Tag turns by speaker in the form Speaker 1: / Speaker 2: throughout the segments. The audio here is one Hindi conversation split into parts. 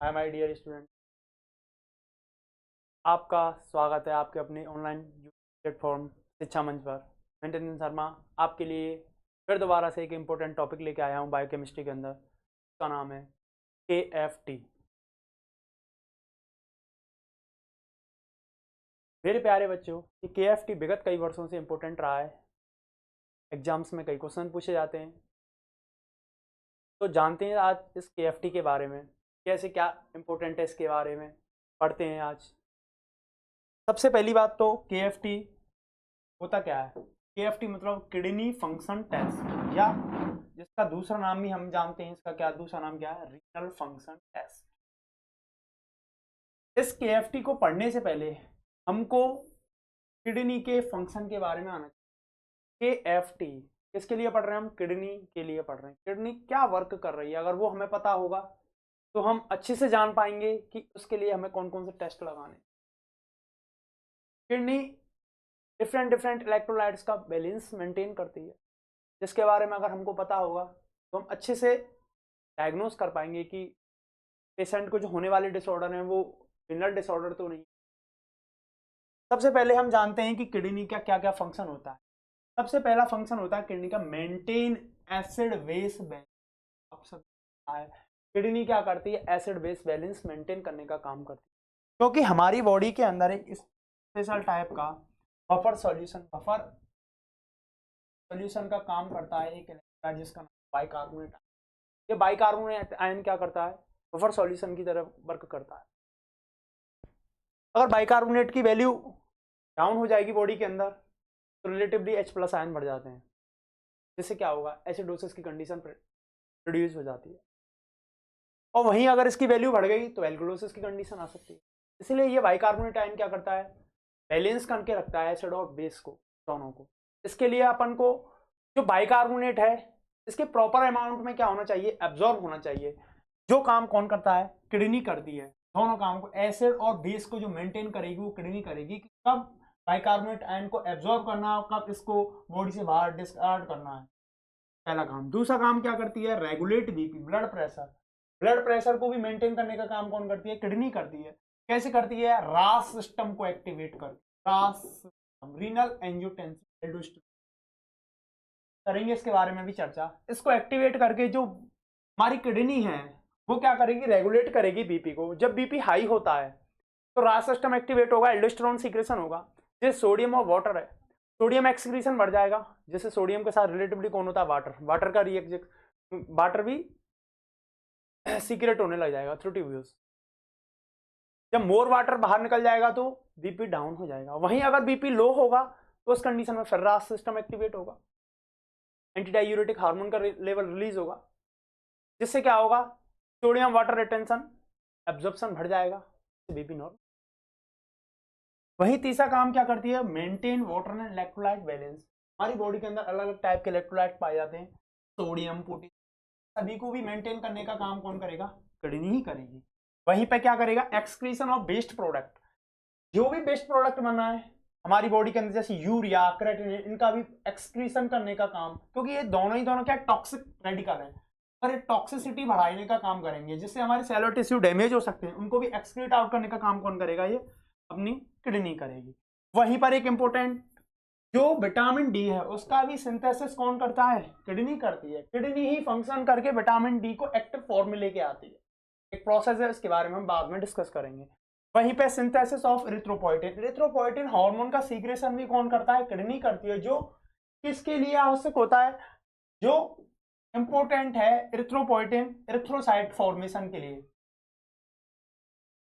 Speaker 1: हाय माय डियर स्टूडेंट, आपका स्वागत है आपके अपने ऑनलाइन प्लेटफॉर्म शिक्षा मंच पर। मैं नितिन शर्मा आपके लिए फिर दोबारा से एक इम्पोर्टेंट टॉपिक लेके आया हूँ बायोकेमिस्ट्री के अंदर। उसका नाम है KFT। मेरे प्यारे बच्चों, ये KFT विगत कई वर्षों से इम्पोर्टेंट रहा है। एग्जाम्स में कई क्वेश्चन पूछे जाते हैं। तो जानते हैं आज इस KFT के बारे में, कैसे क्या इम्पोर्टेंट है इसके बारे में पढ़ते हैं आज। सबसे पहली बात तो KFT होता क्या है। KFT मतलब किडनी फंक्शन टेस्ट, या जिसका दूसरा नाम भी हम जानते हैं, इसका क्या दूसरा नाम क्या है, रीनल फंक्शन टेस्ट। इस KFT को पढ़ने से पहले हमको किडनी के फंक्शन के बारे में आना चाहिए। KFT किसके लिए पढ़ रहे हैं हम? किडनी के लिए पढ़ रहे हैं। किडनी क्या वर्क कर रही है, अगर वो हमें पता होगा तो हम अच्छे से जान पाएंगे कि उसके लिए हमें कौन कौन से टेस्ट लगाने। किडनी डिफरेंट डिफरेंट इलेक्ट्रोलाइट्स का बैलेंस मेंटेन करती है, जिसके बारे में अगर हमको पता होगा तो हम अच्छे से डायग्नोस कर पाएंगे कि पेशेंट को जो होने वाले डिसऑर्डर हैं वो रिनल डिसऑर्डर तो नहीं। सबसे पहले हम जानते हैं कि किडनी का क्या क्या फंक्शन होता है। सबसे पहला फंक्शन होता है किडनी का maintain acid base balance. Kidney क्या करती है? एसिड बेस बैलेंस मेंटेन करने का काम करती है, क्योंकि हमारी बॉडी के अंदर एक स्पेशल टाइप का बफर सॉल्यूशन का काम करता है एक इलेक्ट्रोलाइट जिसका नाम बाइकार्बोनेट। ये बाइकार्बोनेट आयन क्या करता है? बफर सॉल्यूशन की तरह वर्क करता है। अगर बाइकार्बोनेट की वैल्यू डाउन हो जाएगी बॉडी के अंदर तो रिलेटिवली H+ आयन बढ़ जाते हैं, जिससे क्या होगा, एसिडोसिस की कंडीशन प्रोड्यूस हो जाती है। और वहीं अगर इसकी वैल्यू बढ़ गई तो एल्कलोसिस की कंडीशन आ सकती है। इसलिए ये बाइकार्बोनेट आयन क्या करता है? बैलेंस करके रखता है एसिड और बेस को, दोनों को। इसके लिए अपन को जो बाइकार्बोनेट है इसके प्रॉपर अमाउंट में क्या होना चाहिए? एब्जॉर्ब होना चाहिए। जो काम कौन करता है? किडनी करती है। दोनों काम को, एसिड और बेस को जो मेंटेन करेगी वो किडनी करेगी कि कब बाइकार्बोनेट आयन को एब्जॉर्ब करना है, कब इसको बॉडी से बाहर डिस्कार्ड करना है। पहला काम। दूसरा काम क्या करती है? Regulate BP, blood pressure. Blood pressure को भी मेंटेन करने का काम कौन करती है? किडनी करती है। कैसे करती है? रास सिस्टम को एक्टिवेट कर, रास सिस्टम, रीनल एंजियोटेंसिन एल्डोस्टेरोन, करेंगे इसके बारे में भी चर्चा। इसको एक्टिवेट करके जो हमारी किडनी है वो क्या करेगी? रेगुलेट करेगी बीपी को। जब बीपी हाई होता है तो रास सिस्टम एक्टिवेट होगा, एल्डोस्टेरोन सीक्रेशन होगा। जैसे सोडियम और वाटर है, सोडियम एक्सक्रीशन बढ़ जाएगा। जैसे सोडियम के साथ रिलेटिवली कौन होता है? वाटर। वाटर का रिएक्ट, वाटर भी सीक्रेट होने लग जाएगा थ्रू ट्यूब्यूल्स। जब मोर वाटर बाहर निकल जाएगा तो बीपी डाउन हो जाएगा। वहीं अगर बीपी लो होगा तो उस कंडीशन में फिर रास सिस्टम एक्टिवेट होगा, एंटी डायूरेटिक हार्मोन का लेवल रिलीज होगा, जिससे क्या होगा? सोडियम वाटर रिटेंशन, एब्जॉर्प्शन बढ़ जाएगा, बीपी नॉर्मल। वहीं तीसरा काम क्या करती है? Maintain water and electrolyte balance. हमारी बॉडी के अंदर अलग अलग टाइप के इलेक्ट्रोलाइट पाए जाते हैं, सोडियम, पोटेशियम, सभी को भी मेंटेन करने का काम कौन करेगा? किडनी ही करेगी। वहीं पे क्या करेगा? Excretion of waste product. जो भी वेस्ट प्रोडक्ट बना है हमारी बॉडी के अंदर, जैसे यूरिया, क्रेटिनिन, इनका भी एक्सक्रीशन करने का काम, क्योंकि ये दोनों क्या टॉक्सिक रेडिकल है, पर ये टॉक्सिसिटी बढ़ाने का काम करेंगे, जिससे हमारे सेलुलर टिश्यू डैमेज हो सकते हैं, उनको भी एक्सक्रीट आउट करने का काम कौन करेगा? ये अपनी किडनी करेगी। वहीं पर एक इंपॉर्टेंट, जो विटामिन डी है उसका भी सिंथेसिस कौन करता है? किडनी करती है। किडनी ही फंक्शन करके विटामिन डी को एक्टिव फॉर्म में लेके आती है। एक प्रोसेस है, इसके बारे में हम बाद में डिस्कस करेंगे। वहीं पे synthesis of erythropoietin, erythropoietin hormone का सीक्रेशन भी कौन करता है? किडनी करती है। जो किसके लिए आवश्यक होता है? जो इंपॉर्टेंट है इरिथ्रोपोइटिन इरिथ्रोसाइट फॉर्मेशन के लिए।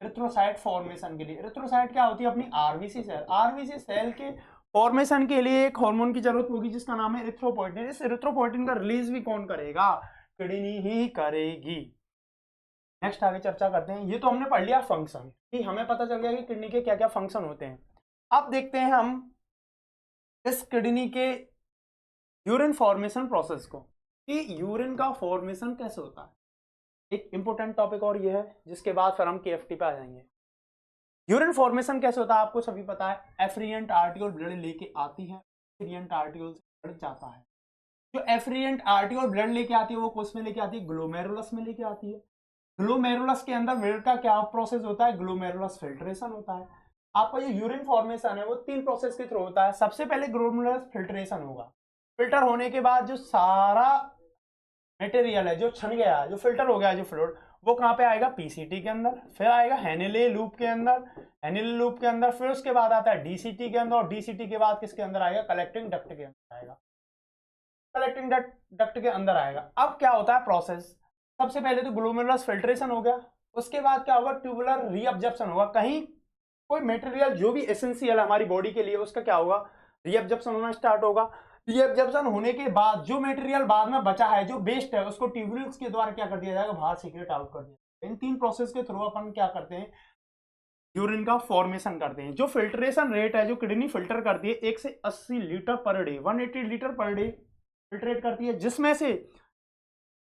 Speaker 1: इरिथ्रोसाइट फॉर्मेशन के लिए, इरिथ्रोसाइट क्या होती है? अपनी आरबीसी सेल, आरबीसी सेल के फॉर्मेशन के लिए एक हार्मोन की जरूरत होगी जिसका नाम है इरिथ्रोपोइटिन। इस इरिथ्रोपोइटिन का रिलीज भी कौन करेगा? किडनी ही करेगी। नेक्स्ट आगे चर्चा करते हैं। ये तो हमने पढ़ लिया फंक्शन, कि हमें पता चल गया कि किडनी के क्या क्या फंक्शन होते हैं। अब देखते हैं हम इस किडनी के यूरिन फॉर्मेशन प्रोसेस को, कि यूरिन का फॉर्मेशन कैसे होता है। एक इंपॉर्टेंट टॉपिक और ये है, जिसके बाद फिर हम KFT पे आ जाएंगे। यूरिन फॉर्मेशन कैसे होता है आपको सभी पता है। एफ्रिएंट आर्टियोल ब्लड लेके आती है, एफ्रिएंट आर्टियोल से ब्लड जाता है। जो एफ्रिएंट आर्टियोल ब्लड लेके आती है वो किस में लेके आती है? ग्लोमेरुलस में लेके आती है। ग्लोमेरुलस के अंदर ब्लड का क्या प्रोसेस होता है, ग्लोमेरुलस फिल्ट्रेशन होता है। आपका जो यूरिन फॉर्मेशन है वो 3 प्रोसेस के थ्रू होता है। सबसे पहले ग्लोमेरुलस फिल्ट्रेशन होगा, फिल्टर होने के बाद जो सारा मटेरियल है जो छन गया है, जो फिल्टर हो गया है, जो फ्लूइड, वो कहाँ पे आएगा, पीसीटी के अंदर, फिर आएगा हेनेले लूप के अंदर, हेनेले लूप के अंदर फिर उसके बाद आता है डीसीटी के अंदर, और डीसीटी के बाद किसके अंदर आएगा, कलेक्टिंग डक्ट के अंदर आएगा, कलेक्टिंग डक्ट के अंदर आएगा। अब क्या होता है प्रोसेस, सबसे पहले तो ग्लोमेरुलस फिल्ट्रेशन हो गया, उसके बाद क्या होगा, ट्यूबुलर रीअब्जॉर्प्शन होगा। कहीं कोई मटेरियल जो भी एसेंशियल है हमारी बॉडी के लिए उसका क्या होगा, रीअब्जॉर्प्शन होना स्टार्ट होगा। रीअब्जॉर्प्शन होने के बाद जो मटेरियल बाद में बचा है, जो वेस्ट है, उसको ट्यूबुल्स के द्वारा क्या कर दिया जाएगा, बाहर सीक्रेट आउट कर दिया जाएगा। इन 3 प्रोसेस के थ्रू अपन क्या करते हैं, यूरिन का फॉर्मेशन करते हैं। जो फिल्ट्रेशन रेट है, जो किडनी फिल्टर करती है 1 से 80 litre per day, 180 litre per day filtrate करती है, जिसमें से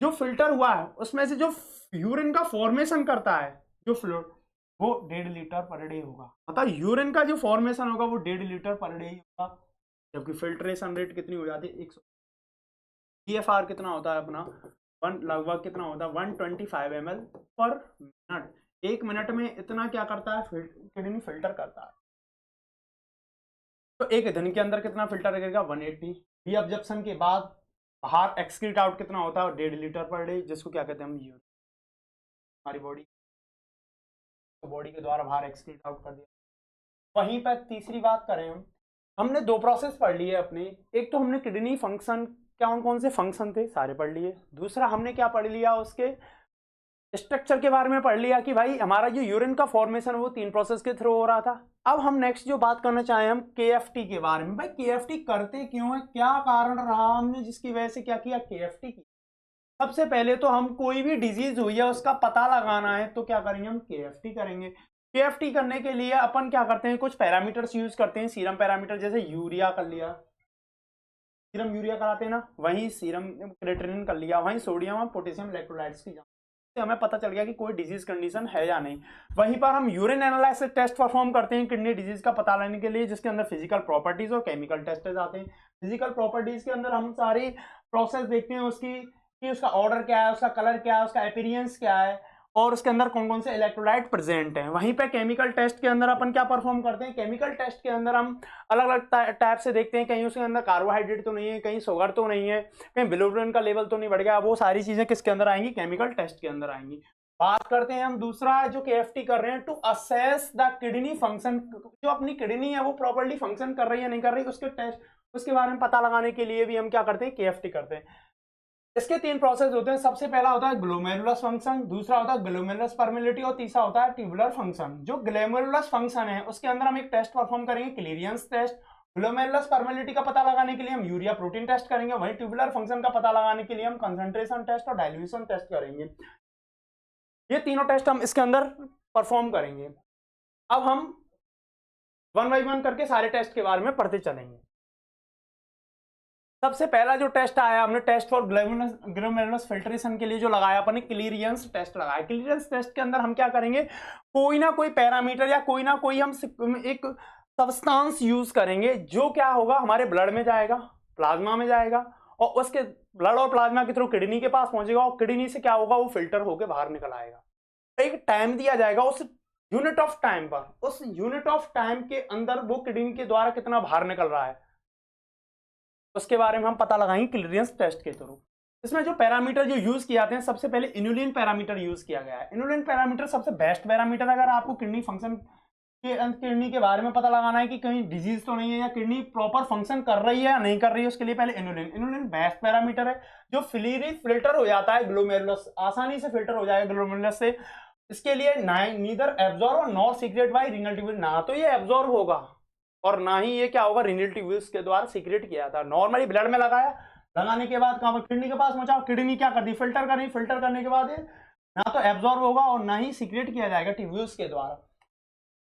Speaker 1: जो फिल्टर हुआ है उसमें से जो यूरिन का फॉर्मेशन करता है जो फ्लूइड, वो 1.5 लीटर पर डे होगा। मतलब यूरिन का जो फॉर्मेशन होगा वो 1.5 लीटर पर डे होगा, जबकि फिल्ट्रेशन रेट कितनी हो जाती है 100। जीएफआर कितना होता है अपना, लगभग कितना होता है 125 ml पर मिनट। 1 मिनट में इतना क्या करता है, किडनी फिल्टर करता है। तो एक दिन के अंदर कितना फिल्टर करेगा, 180। रीअब्जॉर्प्शन के बाद बाहर एक्सक्रीट आउट कितना होता है, 1.5 लीटर पर डे, जिसको क्या कहते हैं हम यूरिन, हमारी बॉडी के द्वारा बाहर एक्सक्रीट आउट कर दिया। वहीं पर तीसरी बात करें हमने 2 प्रोसेस पढ़ लिए अपने, एक तो हमने किडनी फंक्शन, कौन कौन से फंक्शन थे सारे पढ़ लिए। दूसरा हमने क्या पढ़ लिया, उसके स्ट्रक्चर के बारे में पढ़ लिया कि भाई हमारा जो यूरिन का फॉर्मेशन वो 3 प्रोसेस के थ्रू हो रहा था। अब हम नेक्स्ट जो बात करना चाहें हम केएफटी के बारे में। भाई केएफटी करते क्यों है, क्या कारण रहा हमने जिसकी वजह से क्या किया, केएफटी की। सबसे पहले तो हम कोई भी डिजीज हुई है उसका पता लगाना है तो क्या करेंगे, हम केएफटी करेंगे। केएफटी करने के लिए अपन क्या करते हैं, कुछ पैरामीटर्स यूज करते हैं, सीरम पैरामीटर, जैसे यूरिया कर लिया, सीरम यूरिया कराते हैं ना, वहीं सीरम क्रिएटिनिन कर लिया, वहीं सोडियम और पोटेशियम इलेक्ट्रोलाइट्स की जांच से हमें पता चल गया कि कोई डिजीज कंडीशन है या नहीं। वहीं पर हम यूरिन एनालिसिस टेस्ट परफॉर्म करते हैं किडनी डिजीज का पता लगाने के लिए, जिसके अंदर फिजिकल प्रॉपर्टीज और केमिकल टेस्ट आते हैं। फिजिकल प्रॉपर्टीज के अंदर हम सारी प्रोसेस देखते हैं उसकी, कि उसका ऑर्डर क्या है, उसका कलर क्या है, उसका अपीयरेंस क्या है, और उसके अंदर कौन कौन से इलेक्ट्रोलाइट प्रेजेंट हैं। वहीं पे केमिकल टेस्ट के अंदर अपन क्या परफॉर्म करते हैं, केमिकल टेस्ट के अंदर हम अलग अलग टाइप से देखते हैं, कहीं उसके अंदर कार्बोहाइड्रेट तो नहीं है, कहीं शुगर तो नहीं है, कहीं बिलिरुबिन का लेवल तो नहीं बढ़ गया। वो सारी चीजें किसके अंदर आएंगी, केमिकल टेस्ट के अंदर आएंगी। बात करते हैं हम दूसरा जो केएफटी कर रहे हैं, to assess the kidney function, जो अपनी किडनी है वो प्रॉपर्ली फंक्शन कर रही है नहीं कर रही, उसके टेस्ट, उसके बारे में पता लगाने के लिए भी हम क्या करते हैं, केएफटी करते हैं। इसके 3 प्रोसेस होते हैं। सबसे पहला होता है ग्लोमेरुलस फंक्शन, दूसरा होता है ग्लोमेरुलस परमेबिलिटी, और तीसरा होता है ट्यूबुलर फंक्शन। जो ग्लोमेरुलस फंक्शन है उसके अंदर हम एक टेस्ट परफॉर्म करेंगे, क्लीयरेंस टेस्ट। ग्लोमेरुलस परमेबिलिटी का पता लगाने के लिए हम यूरिया प्रोटीन टेस्ट करेंगे, वहीं ट्यूबुलर फंक्शन का पता लगाने के लिए हम कंसंट्रेशन टेस्ट और डाइल्यूशन टेस्ट करेंगे। ये तीनों टेस्ट हम इसके अंदर परफॉर्म करेंगे। अब हम 1 बाय 1 करके सारे टेस्ट के बारे में पढ़ते चलेंगे। सबसे पहला जो टेस्ट आया, हमने टेस्ट फॉर ग्लोमेरुलस फिल्ट्रेशन के लिए जो लगाया अपन ने, क्लीयरेंस टेस्ट लगाया। क्लीयरेंस टेस्ट के अंदर हम क्या करेंगे, कोई ना कोई पैरामीटर या कोई ना कोई हम एक सब्सटेंस यूज करेंगे, जो क्या होगा हमारे ब्लड में जाएगा, प्लाज्मा में जाएगा, और उसके ब्लड और प्लाज्मा के थ्रू किडनी के पास पहुंचेगा, और किडनी से क्या होगा, वो फिल्टर होकर बाहर निकल आएगा। एक टाइम दिया जाएगा, उस यूनिट ऑफ टाइम पर, उस यूनिट ऑफ टाइम के अंदर वो किडनी के द्वारा कितना बाहर निकल रहा है, उसके बारे में हम पता लगाएंगे क्लीयरेंस टेस्ट के थ्रू। इसमें जो पैरामीटर जो यूज किए जाते हैं, सबसे पहले इन्युलिन पैरामीटर यूज किया गया है। इन्युलिन पैरामीटर सबसे बेस्ट पैरामीटर, अगर आपको किडनी फंक्शन किडनी के बारे में पता लगाना है कि कहीं डिजीज तो नहीं है या किडनी प्रॉपर फंक्शन कर रही है या नहीं कर रही है, उसके लिए पहले इन्युलिन बेस्ट पैरामीटर है, जो फ्रीली फिल्टर हो जाता है ग्लोमेरुलस, आसानी से फिल्टर हो जाएगा ग्लोमेरुलस से। इसके लिए neither absorb nor secret bye renal tubule, ना तो ये एब्जॉर्ब होगा और ना ही ये क्या होगा, रीनल ट्यूब्यूल्स के द्वारा सीक्रेट किया था। नॉर्मली ब्लड में लगाया, लगाने के बाद कहां, किडनी के पास पहुंचा, किडनी क्या कर दी, फिल्टर कर रही, फिल्टर करने के बाद ना तो एब्जॉर्ब होगा और ना ही सीक्रेट किया जाएगा ट्यूब्यूल्स के द्वारा।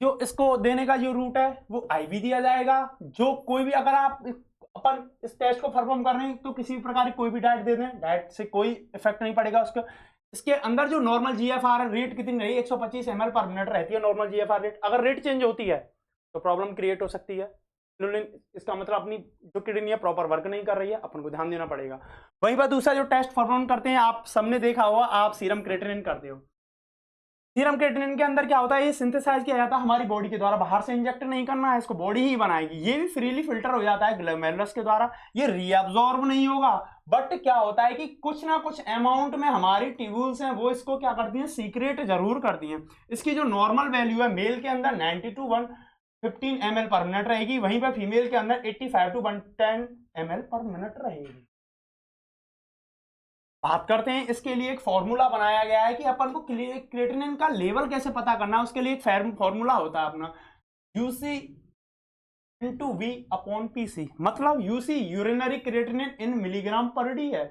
Speaker 1: जो इसको देने का जो रूट है वो आईवी दिया जाएगा। जो कोई भी, अगर आप अपन इस टेस्ट को परफॉर्म कर रहे हैं तो किसी भी प्रकार की कोई भी डाइट दे दें, डाइट से कोई इफेक्ट नहीं पड़ेगा उसका। इसके अंदर जो नॉर्मल जीएफआर रेट कितनी रही, 125 ml पर मिनट रहती है नॉर्मल जीएफआर रेट। अगर रेट चेंज होती है तो प्रॉब्लम क्रिएट हो सकती है। इसका मतलब अपनी जो किडनी है प्रॉपर वर्क नहीं कर रही है, अपन को ध्यान देना पड़ेगा। वहीं पर दूसरा जो टेस्ट परफॉर्म करते हैं, आप सबने देखा होगा, आप सीरम क्रिएटिनिन करते हो। सीरम क्रिएटिनिन के अंदर क्या होता है, ये सिंथेसाइज किया जाता है हमारी बॉडी के द्वारा, बाहर से इंजेक्ट नहीं करना है इसको, बॉडी ही बनाएगी। ये भी फ्रीली फिल्टर हो जाता है ग्लोमेरुलस के द्वारा, ये रीअब्जॉर्ब नहीं होगा, बट क्या होता है कि कुछ ना कुछ अमाउंट में हमारी ट्यूब्यूल्स हैं वो इसको क्या करती हैं, सीक्रेट जरूर करती हैं। इसकी जो नॉर्मल वैल्यू है मेल के अंदर 90 to 115 ml पर मिनट रहेगी, वहीं पर फीमेल के अंदर 85 to 110 ml पर मिनट रहेगी। बात करते हैं, इसके लिए एक फॉर्मूला बनाया गया है कि अपन को क्रिएटिनिन का लेवल कैसे पता करना है। उसके लिए एक फॉर्मूला होता है अपना UC into V upon PC, मतलब UC urinary creatinine in milligram per D है।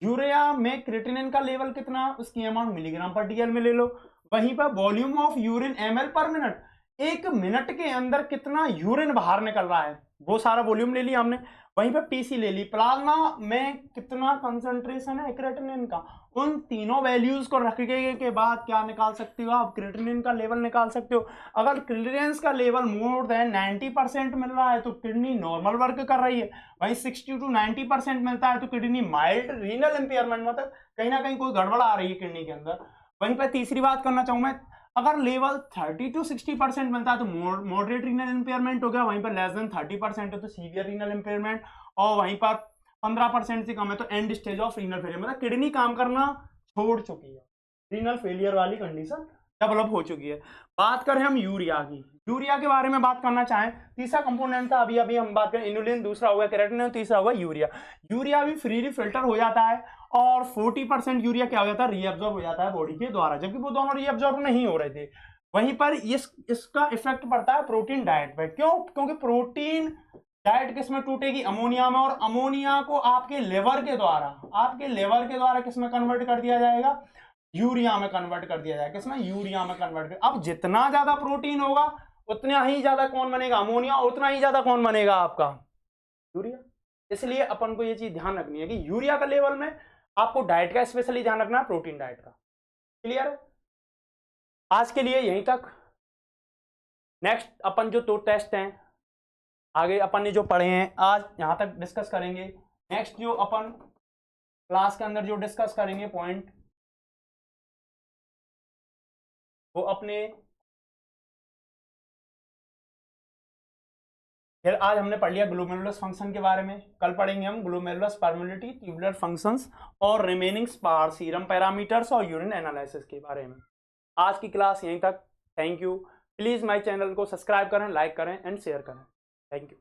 Speaker 1: यूरिया में क्रिएटिनिन का लेवल कितना, उसकी अमाउंट मिलीग्राम पर डीएल में ले लो। वहीं पर वॉल्यूम ऑफ यूरिन एमएल पर मिनट, एक मिनट के अंदर कितना यूरिन बाहर निकल रहा है वो सारा वॉल्यूम ले लिया हमने। वहीं पे पीसी ले ली, प्लाज्मा में कितना कंसंट्रेशन है क्रिएटिनिन का। उन तीनों वैल्यूज को रखने के बाद क्या निकाल सकते हो आप, क्रिएटिनिन का लेवल निकाल सकते हो। अगर क्रिएटिनिन का लेवल मोर देन 90% मिल रहा है तो किडनी नॉर्मल वर्क कर रही है, वहीं 60 to 90% मिलता है तो किडनी माइल्ड रीनल इंपेयरमेंट, मतलब कहीं ना कहीं कोई गड़बड़ आ रही है किडनी के अंदर। वहीं पर तीसरी बात करना चाहूँ मैं, अगर लेवल 30 to 60% मिलता है तो मॉडरेट रीनल इंपेयरमेंट हो गया, वहीं पर लेस देन 30% है तो सीवियर रीनल इंपेयरमेंट, और वहीं पर 15% से कम है तो and stage of renal failure, मतलब किडनी काम करना छोड़ चुकी है, रीनल फेलियर वाली कंडीशन डेवलप हो चुकी है। बात करें हम यूरिया की, यूरिया के बारे में बात करना चाहें, तीसरा कंपोनेंट था अभी हम बात करें इनुलिन, दूसरा होगा क्रिएटिनिन, तीसरा होगा यूरिया। यूरिया भी फ्रीली फिल्टर हो जाता है और 40% यूरिया क्या हो जाता है, रीअब्जॉर्ब हो जाता है बॉडी के द्वारा, जबकि वो दोनों रीअब्जॉर्ब नहीं हो रहे थे। वहीं पर इसका इफेक्ट पड़ता है प्रोटीन डाइट पे, क्यों, क्योंकि प्रोटीन डाइट किसमें टूटेगी, अमोनिया में, और अमोनिया को आपके लेवर के द्वारा किसमें कन्वर्ट कर दिया जाएगा, यूरिया में कन्वर्ट कर दिया जाएगा। किसमें, यूरिया में कन्वर्ट कर। अब जितना ज्यादा प्रोटीन होगा उतना ही ज्यादा कौन बनेगा, अमोनिया, उतना ही ज्यादा कौन बनेगा आपका, यूरिया। इसलिए अपन को ये चीज ध्यान रखनी है कि यूरिया का लेवल में आपको डाइट का स्पेशली ध्यान रखना है, प्रोटीन डाइट का। क्लियर है? आज के लिए यहीं तक। नेक्स्ट अपन जो 2 टेस्ट हैं आगे अपन ने जो पढ़े हैं आज यहां तक डिस्कस करेंगे। नेक्स्ट जो अपन क्लास के अंदर जो डिस्कस करेंगे पॉइंट, वो अपने, फिर आज हमने पढ़ लिया ग्लोमेरुलस फंक्शन के बारे में, कल पढ़ेंगे हम ग्लोमेरुलस परमेबिलिटी, ट्यूबुलर फंक्शंस और रिमेनिंग स्पार सीरम पैरामीटर्स और यूरिन एनालिसिस के बारे में। आज की क्लास यहीं तक। Thank you. Please my channel को सब्सक्राइब करें, लाइक करें एंड शेयर करें। Thank you.